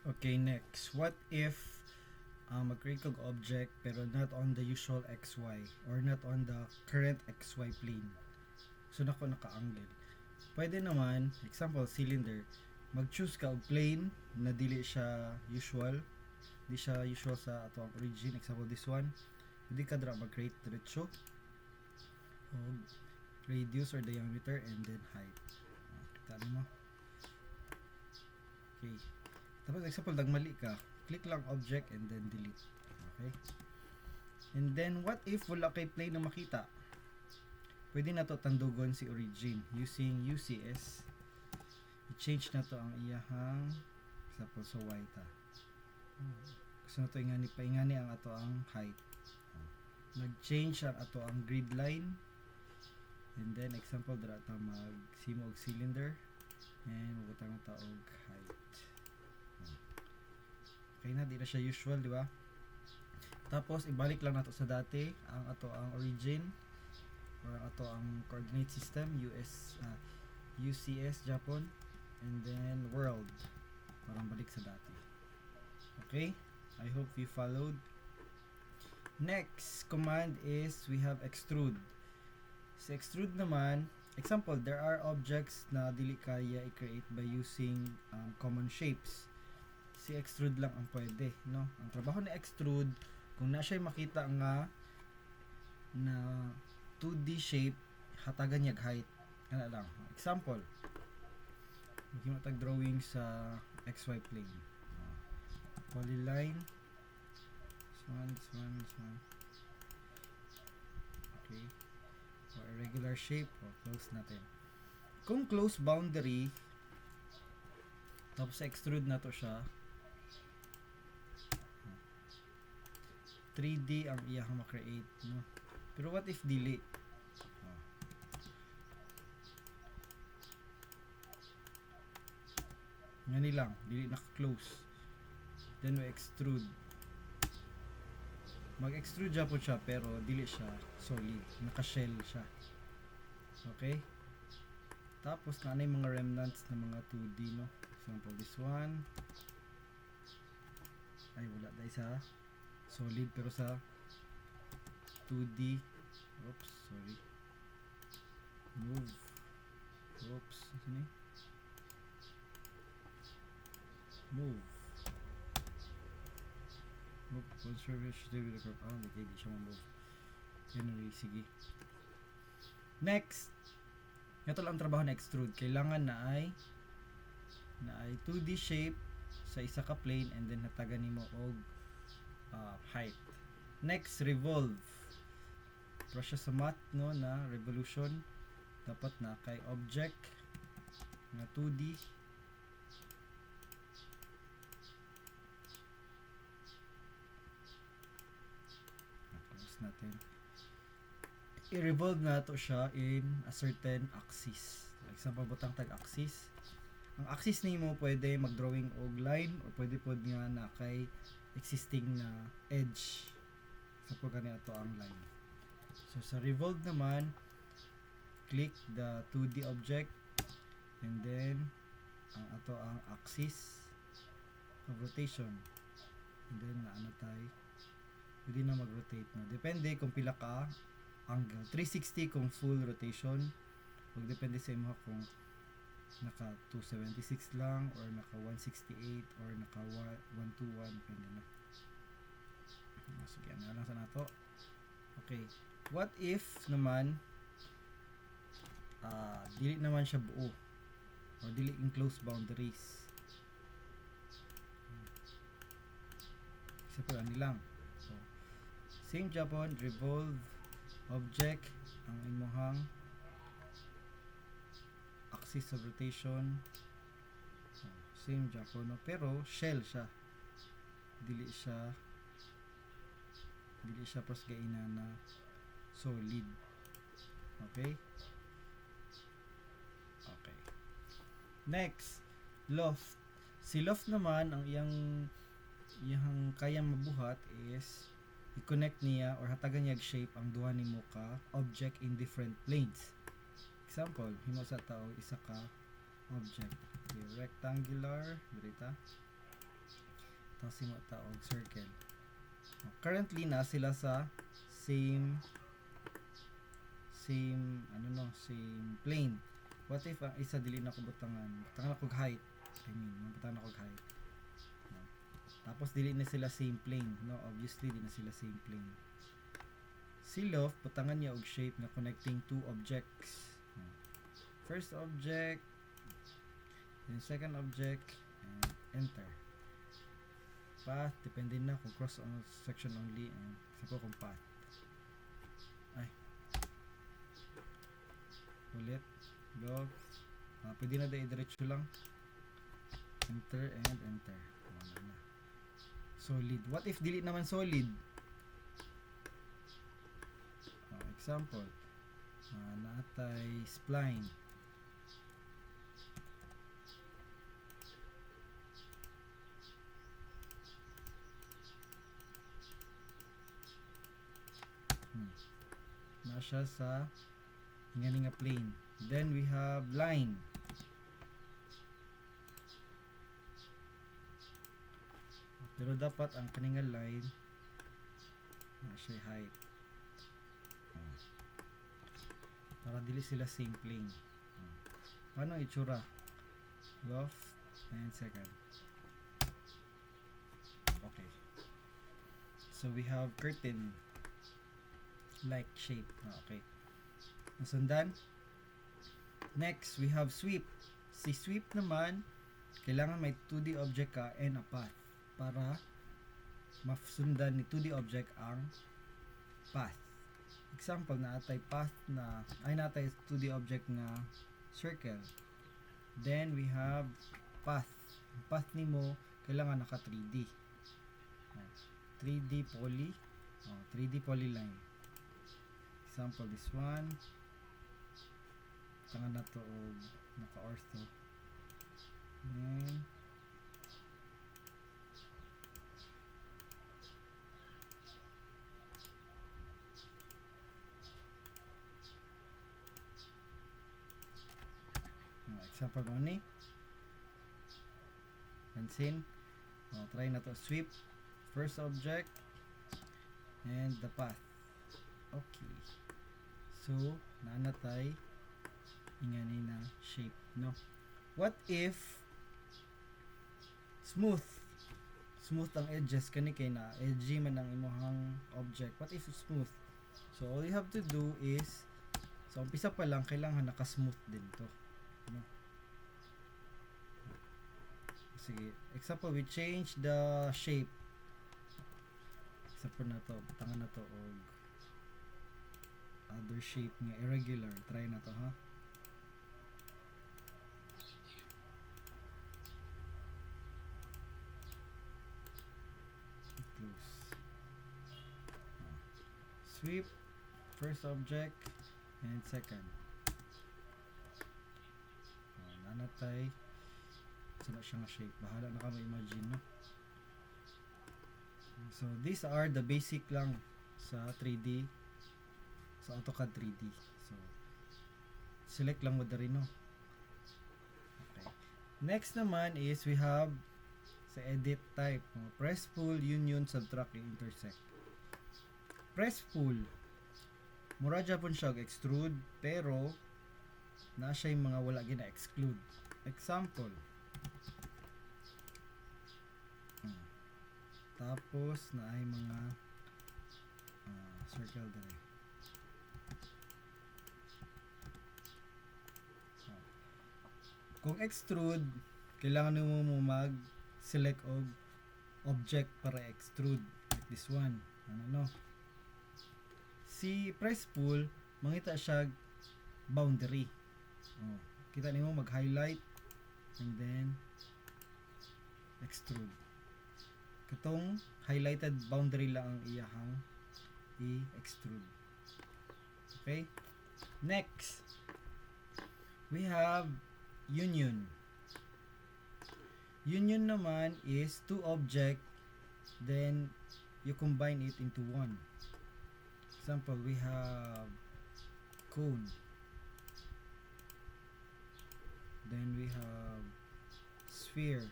Okay, next. What if mag-create kog object pero not on the usual XY or not on the current XY plane? So nako naka-angle. Pwede naman, example, cylinder. Mag-choose ka og plane na dili siya usual. Di siya usual sa ato ang origin. Example, this one. Hindi ka dra mag-create diretso. Og radius or diameter and then height. Kita mo. Okay. Tapos example, nagmali ka. Click lang object and then delete. Okay? And then, what if wala kay plane na makita? Pwede na to tandugon si origin using UCS. I-change na to ang iyahang example, so y ta. Gusto na to ingani ang ato ang height. Nag-change ang ato ang grid line. And then, example, dara ta mag-simo og cylinder. And butang na ta og height. Okay na, di na siya usual, di ba? Tapos, ibalik lang nato sa dati ang ato ang origin or ato ang coordinate system, UCS Japan, and then world. Parang balik sa dati. Okay? I hope you followed. Next command is we have extrude. Sa extrude naman, example, there are objects na dili kaya i-create by using common shapes. Si extrude lang ang pwede, no? Ang trabaho ni extrude, kung na siya makita nga na 2D shape, hatagan niya height. Ano lang. Example, maging matag drawing sa XY plane. Polyline. This one. Okay. Or irregular shape. O, close natin. Kung close boundary, tapos extrude na to siya, 3D ang iyang ma-create, no? Pero what if dili? Ngani lang, dili naka-close. Then we extrude. Mag-extrude siya po siya pero dili siya solid, naka-shell siya. Okay? Tapos na yung mga remnants ng mga 2D, no? Example, this one. Ay, wala dahil sa solid pero sa 2D. Oops, sorry. Move. Oops, sini? Move. Move. Conservation. Okay, di siya ma-move. Anyway, sige. Next. Ito lang ang trabaho na extrude. Kailangan na ay 2D shape sa isa ka plane and then hatagan nimo og height. Next, revolve. Para siya sa math, no, na revolution. Dapat na kay object na 2D. Close natin. I-revolve na to siya in a certain axis. For example, butang tag-axis. Ang axis nimo pwede mag-drawing og line o pwede pod nga na kay existing na edge. So po ganito ang line. So sa revolve naman, click the 2D object and then ang ato ang axis of rotation. And then ano tayo, pwede na mag-rotate na. Depende kung pila ka angle. 360 kung full rotation. Huwag depende sa imo kung naka 276 lang or naka 168 or naka 121, depende na. Sige, ano lang sa nato. Okay, what if naman dili naman siya buo or dili enclosed boundaries? Isa po lang nilang. So, same Japan, revolve object ang imuhang axis of rotation. So, same Japan, no? Pero shell siya. Dili siya pros gaina na solid. Okay? Okay. Next, loft. Si loft naman, ang iyang kayang mabuhat is i-connect niya or hatagan niya shape ang duha nimo ka object in different planes. Example, himo sa tao isa ka object. Okay, rectangular, dirita. Tapos imo ta og circle. Currently na sila sa same same plane. What if ang isa dili na ko butangan? Butangan ako height. Butangan ako height. No. Tapos dili na sila same plane, no? Obviously di na sila same plane. Seal off, butangan niya og shape na connecting two objects. No. First object, then second object, and enter. Path, depende na kung cross on section only, and isa kung path. Ay. Ulit. Go. Pwede na diretso lang. Enter and enter. Wala na. Solid. What if delete naman solid? Example. Natay spline. Na siya sa nga plane. Then we have line. Pero dapat ang kaninga line na siya height. Para dili sila same plane. Paano itsura? Left and second. Okay. So we have curtain like shape. Okay. Nasundan? Next, we have sweep. Si sweep naman, kailangan may 2D object ka and a path para masundan ni 2D object ang path. Example, natay path na, ay natay 2D object na circle. Then, we have path. Ang path ni mo, kailangan naka 3D. 3D poly. 3D polyline. Example, this one. Tangan na to o naka-ortho. Then, example mo ni pansin. Try na to sweep. First object and the path. Okay. So, nanatay ingani na shape, no? What if smooth ang edges kani kay na edgy man ang imong object? What if smooth? So all you have to do is sa umpisa pa lang kailangan naka-smooth din to, no? Sige, example, we change the shape. Example na to, tangan na to og other shape nga irregular. Try na to, ha? Sweep, first object and second. Nanatay sila siya nga shape. Bahala na ka ma-imagine, no? So these are the basic lang sa 3D, sa AutoCAD 3D. So select lang mo dari, no? Okay. Next naman is we have sa edit type. Press, pull, union, subtract, intersect. Press pull, mura Japon siya extrude, pero na siya yung mga wala gina exclude. Example, tapos na ay mga circle din. Kung extrude, kailangan mo mag select og object para extrude, like this one. No? Si press pull, mangita siya boundary. Kita nimo mag-highlight and then extrude. Katong highlighted boundary lang ang iyahang i-extrude. Okay? Next, we have union. Union naman is two object, then you combine it into one. Example, we have cone, then we have sphere,